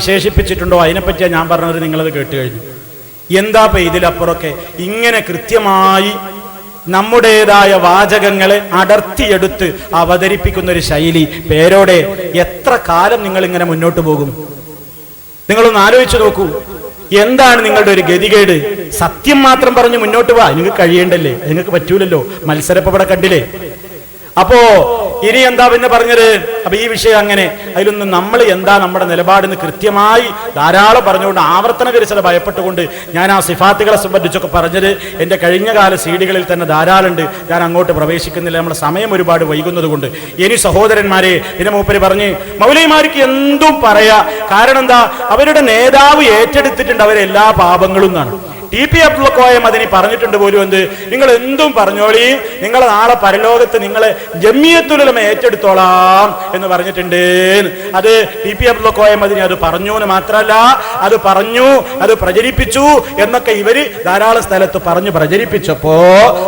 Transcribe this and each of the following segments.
വിശേഷിപ്പിച്ചിട്ടുണ്ടോ അതിനെപ്പറ്റിയാണ് ഞാൻ പറഞ്ഞത്. നിങ്ങളത് കേട്ട് കഴിഞ്ഞു. എന്താ ഇതിലപ്പുറമൊക്കെ ഇങ്ങനെ കൃത്യമായി നമ്മുടേതായ വാചകങ്ങളെ അടർത്തിയെടുത്ത് അവതരിപ്പിക്കുന്ന ഒരു ശൈലി പേരോടെ എത്ര കാലം നിങ്ങൾ ഇങ്ങനെ മുന്നോട്ട് പോകും? നിങ്ങളൊന്ന് ആലോചിച്ചു നോക്കൂ. എന്താണ് നിങ്ങളുടെ ഒരു ഗതികേട്? സത്യം മാത്രം പറഞ്ഞ് മുന്നോട്ട് പോവാ നിങ്ങൾക്ക് കഴിയേണ്ടല്ലേ? നിങ്ങൾക്ക് പറ്റൂലല്ലോ. മത്സരപ്പ് ഇവിടെ കണ്ടില്ലേ? അപ്പോ ഇനി എന്താ പിന്നെ പറഞ്ഞത്? അപ്പൊ ഈ വിഷയം അങ്ങനെ അതിലൊന്നും നമ്മൾ എന്താ നമ്മുടെ നിലപാടെന്ന് കൃത്യമായി ധാരാളം പറഞ്ഞുകൊണ്ട് ആവർത്തന വിരസത ഭയപ്പെട്ടുകൊണ്ട് ഞാൻ ആ സിഫാത്തുകളെ സംബന്ധിച്ചൊക്കെ പറഞ്ഞത് എൻ്റെ കഴിഞ്ഞ കാല സീഡികളിൽ തന്നെ ധാരാളമുണ്ട്. ഞാൻ അങ്ങോട്ട് പ്രവേശിക്കുന്നില്ല, നമ്മുടെ സമയം ഒരുപാട് വൈകുന്നത് കൊണ്ട്. ഇനി സഹോദരന്മാരെ, പിന്നെ മൂപ്പര് പറഞ്ഞ് മൗലവിമാർക്ക് എന്തും പറയാ. കാരണം എന്താ? അവരുടെ നേതാവ് ഏറ്റെടുത്തിട്ടുണ്ട് അവരെല്ലാ പാപങ്ങളും എന്നാണ്. TP അബ്ദുൽ കോയ മദനി പറഞ്ഞിട്ടുണ്ട് പോലും. എന്ത്? നിങ്ങൾ എന്തും പറഞ്ഞോളി, നിങ്ങളെ നാളെ പരലോകത്ത് നിങ്ങളെ ജമിയത്തുൽ ഉലമ ഏറ്റെടുത്തോളാം എന്ന് പറഞ്ഞിട്ടുണ്ട്. അത് TP അബ്ദുൽ കോയ മദനി അത് പറഞ്ഞു എന്ന് മാത്രമല്ല, അത് പറഞ്ഞു, അത് പ്രചരിപ്പിച്ചു എന്നൊക്കെ ഇവര് ധാരാളം സ്ഥലത്ത് പറഞ്ഞു പ്രചരിപ്പിച്ചപ്പോ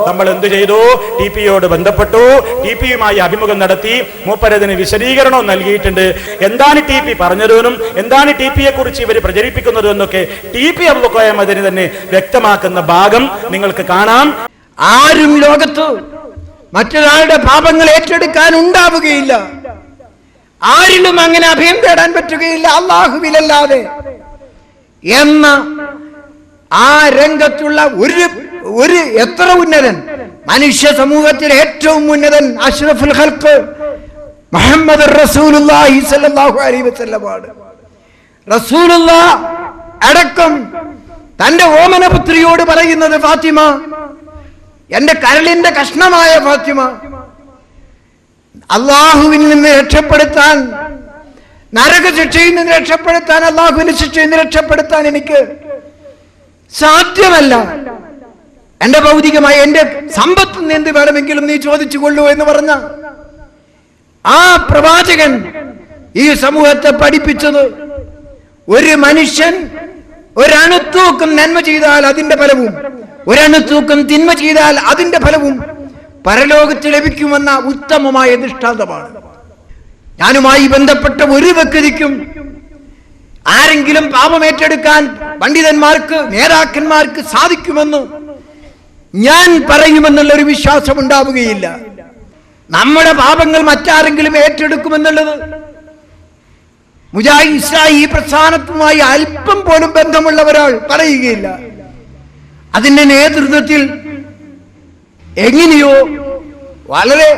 നമ്മൾ എന്ത് ചെയ്തു? TPയോട് ബന്ധപ്പെട്ടു, TPയുമായി അഭിമുഖം നടത്തി. മൂപ്പരതിന് വിശദീകരണവും നൽകിയിട്ടുണ്ട്. എന്താണ് TP പറഞ്ഞതെന്നും എന്താണ് TPയെ കുറിച്ച് ഇവർ പ്രചരിപ്പിക്കുന്നതും എന്നൊക്കെ TP അബ്ദുൽ കോയ മദനി തന്നെ വ്യക്തമാക്കുന്ന ഭാഗം നിങ്ങൾക്ക് കാണാം. ആരും ലോകത്ത് മറ്റൊരാളുടെ പാപങ്ങൾ ഏറ്റെടുക്കാൻ ഉണ്ടാവുകയില്ല. ആരിലും അങ്ങനെ അഭയം തേടാൻ പറ്റുകയില്ല അല്ലാഹുവിലല്ലാതെ എന്ന ആ രംഗത്തുള്ള ഒരു എത്ര ഉന്നതൻ, മനുഷ്യ സമൂഹത്തിലെ ഏറ്റവും ഉന്നതൻ അഷ്റഫുൽ ഖൽഖ് മുഹമ്മദ് റസൂലുള്ളാഹി സ്വല്ലല്ലാഹു അലൈഹി വസല്ലം ആണ്. റസൂലുള്ളാഹ് അടക്കം തന്റെ ഓമനപുത്രിയോട് പറയുന്നത്, ഫാത്തിമ, എന്റെ കരളിന്റെ കഷ്ണമായ ഫാത്തിമ, അള്ളാഹുവിൽ നിന്ന് രക്ഷപ്പെടുത്താൻ, നരകശിക്ഷയിൽ നിന്ന് രക്ഷപ്പെടുത്താൻ, അള്ളാഹുവിന്റെ ശിക്ഷയിൽ നിന്ന് രക്ഷപ്പെടുത്താൻ എനിക്ക് സാധ്യമല്ല. എന്റെ ഭൗതികമായ എന്റെ സമ്പത്ത് നിന്ന് എന്ത് വേണമെങ്കിലും നീ ചോദിച്ചു കൊള്ളൂ എന്ന് പറഞ്ഞ ആ പ്രവാചകൻ ഈ സമൂഹത്തെ പഠിപ്പിച്ചത്, ഒരു മനുഷ്യൻ ഒരണുത്തൂക്കം നന്മ ചെയ്താൽ അതിന്റെ ഫലവും ഒരണുത്തൂക്കം തിന്മ ചെയ്താൽ അതിന്റെ ഫലവും പരലോകത്ത് ലഭിക്കുമെന്ന ഉത്തമമായ ദൃഷ്ടാന്തമാണ്. ഞാനുമായി ബന്ധപ്പെട്ട ഒരു വ്യക്തിക്കും ആരെങ്കിലും പാപം ഏറ്റെടുക്കാൻ പണ്ഡിതന്മാർക്ക്, നേതാക്കന്മാർക്ക് സാധിക്കുമെന്ന് ഞാൻ പറയുമെന്നുള്ളൊരു വിശ്വാസം ഉണ്ടാവുകയില്ല. നമ്മുടെ പാപങ്ങൾ മറ്റാരെങ്കിലും ഏറ്റെടുക്കുമെന്നുള്ളത് മുജാഹിദ് ഇസ്ലാഹി പ്രസ്ഥാനത്തുമായി അല്പം പോലും ബന്ധമുള്ള ഒരാൾ പറയുകയില്ല. അതിന്റെ നേതൃത്വത്തിൽ എങ്ങനെയോ വളരെ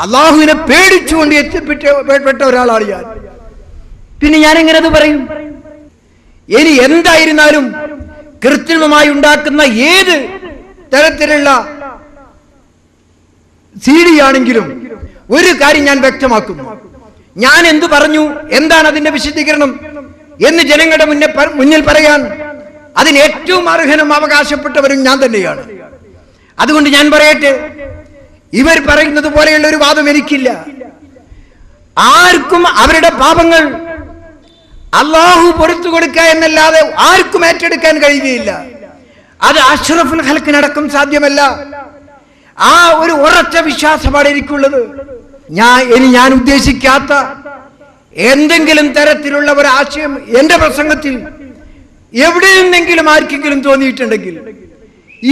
അള്ളാഹുവിനെ പേടിച്ചുകൊണ്ട് എത്തിപ്പെട്ട ഒരാളാണ് ഞാൻ. പിന്നെ ഞാൻ എങ്ങനെ അത് പറയും? ഇനി എന്തായിരുന്നാലും കൃത്രിമമായി ഉണ്ടാക്കുന്ന ഏത് തരത്തിലുള്ള സീഡിയാണെങ്കിലും ഒരു കാര്യം ഞാൻ വ്യക്തമാക്കുന്നു. ഞാൻ എന്തു പറഞ്ഞു, എന്താണ് അതിന്റെ വിശദീകരണം എന്ന് ജനങ്ങളുടെ മുന്നിൽ പറയാൻ അതിന് ഏറ്റവും അർഹനും അവകാശപ്പെട്ടവരും ഞാൻ തന്നെയാണ്. അതുകൊണ്ട് ഞാൻ പറയട്ടെ, ഇവർ പറയുന്നത് പോലെയുള്ള ഒരു വാദം എനിക്കില്ല. ആർക്കും അവരുടെ പാപങ്ങൾ അള്ളാഹു പൊറുത്തു കൊടുക്കുക എന്നല്ലാതെ ആർക്കും ഏറ്റെടുക്കാൻ കഴിയുകയില്ല. അത് അഷ്റഫുൽ ഖൽഖിനടക്കം സാധ്യമല്ല. ആ ഒരു ഉറച്ച വിശ്വാസമാണ് എനിക്കുള്ളത്. ഞാൻ ഉദ്ദേശിക്കാത്ത എന്തെങ്കിലും തരത്തിലുള്ള ഒരു ആശയം എന്റെ പ്രസംഗത്തിൽ എവിടെ നിന്നെങ്കിലും ആർക്കെങ്കിലും തോന്നിയിട്ടുണ്ടെങ്കിൽ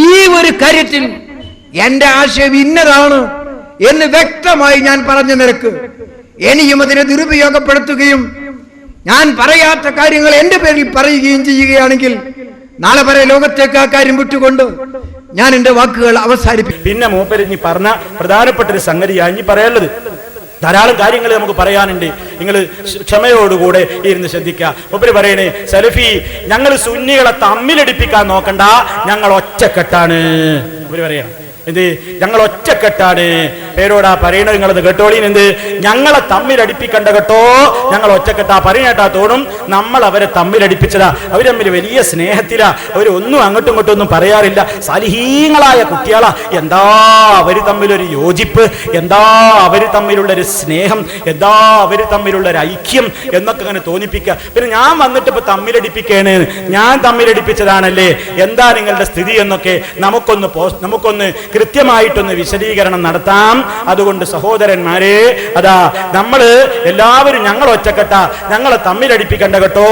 ഈ ഒരു കാര്യത്തിൽ എന്റെ ആശയം ഇന്നതാണ് എന്ന് വ്യക്തമായി ഞാൻ പറഞ്ഞ നിരക്ക് ഇനിയും അതിനെ ദുരുപയോഗപ്പെടുത്തുകയും ഞാൻ പറയാത്ത കാര്യങ്ങൾ എന്റെ പേരിൽ പറയുകയും ചെയ്യുകയാണെങ്കിൽ നാളെ വരെ ലോകത്തേക്ക് ആ കാര്യം വിട്ടുകൊണ്ട് ഞാൻ എന്റെ വാക്കുകൾ അവസാനിപ്പിക്കും. പിന്നെ മൂപ്പരിഞ്ഞി പറഞ്ഞ പ്രധാനപ്പെട്ട ഒരു സംഗതിയാണ് ഇനി പറയാനുള്ളത്. ധാരാളം കാര്യങ്ങൾ നമുക്ക് പറയാനുണ്ട്. നിങ്ങൾ ക്ഷമയോടുകൂടെ ഇരുന്ന് ശ്രദ്ധിക്കുക. മൂപ്പര് പറയണേ, സലഫി, ഞങ്ങൾ സുന്നികളെ തമ്മിലടിപ്പിക്കാൻ നോക്കണ്ട, ഞങ്ങൾ ഒറ്റക്കെട്ടാണ്. മൂപ്പര് പറയണം എന്ത്? ഞങ്ങൾ ഒറ്റക്കെട്ടാണ്. പേരോടാ പറയണത്, നിങ്ങളത് കേട്ടോളീൻ. എന്ത്? ഞങ്ങളെ തമ്മിലടിപ്പിക്കണ്ട കേട്ടോ, ഞങ്ങൾ ഒറ്റക്കെട്ടാ. പറയണേട്ടാ തോന്നും നമ്മൾ അവരെ തമ്മിലടിപ്പിച്ചതാ. അവർ തമ്മിൽ വലിയ സ്നേഹത്തിലാ, അവരൊന്നും അങ്ങോട്ടും ഇങ്ങോട്ടും ഒന്നും പറയാറില്ല, സാലിഹീങ്ങളായ കുട്ടികളാ. എന്താ അവർ തമ്മിലൊരു യോജിപ്പ്, എന്താ അവർ തമ്മിലുള്ളൊരു സ്നേഹം, എന്താ അവർ തമ്മിലുള്ളൊരു ഐക്യം എന്നൊക്കെ അങ്ങനെ തോന്നിപ്പിക്കുക. പിന്നെ ഞാൻ വന്നിട്ട് ഇപ്പൊ തമ്മിലടിപ്പിക്കേണ്, ഞാൻ തമ്മിലടിപ്പിച്ചതാണല്ലേ, എന്താ നിങ്ങളുടെ സ്ഥിതി എന്നൊക്കെ നമുക്കൊന്ന് കൃത്യമായിട്ടൊന്ന് വിശദീകരണം നടത്താം. അതുകൊണ്ട് സഹോദരന്മാരെ, അതാ നമ്മള് എല്ലാവരും ഞങ്ങൾ ഒറ്റക്കെട്ട, ഞങ്ങളെ തമ്മിലടിപ്പിക്കണ്ട കേട്ടോ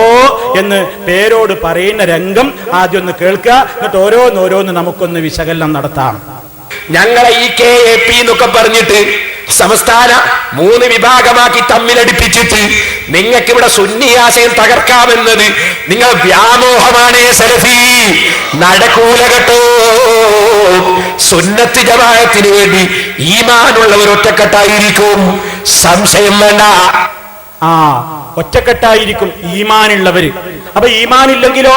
എന്ന് പേരോട് പറയുന്ന രംഗം ആദ്യം ഒന്ന് കേൾക്കുക. എന്നിട്ട് ഓരോന്നോരോന്ന് നമുക്കൊന്ന് വിശകലനം നടത്താം. ഞങ്ങളെ ഈ KAP എന്നൊക്കെ പറഞ്ഞിട്ട് സംസ്ഥാന 3 വിഭാഗമാക്കി തമ്മിലടിപ്പിച്ചിട്ട് നിങ്ങൾക്ക് ഇവിടെ സുന്നി ആശയം തകർക്കാമെന്നത് നിങ്ങൾ വ്യാമോഹമാണ് സലഫി. നടക്കൂല കേട്ടോ. സുന്നത്ത് ജമാഅത്തിന് വേണ്ടി ഈമാനുള്ളവർ ഒറ്റക്കെട്ടായിരിക്കും, സംശയം വേണ്ട. ഒറ്റക്കെട്ടായിരിക്കും ഈമാനുള്ളവര്. അപ്പൊ ഈമാനില്ലെങ്കിലോ?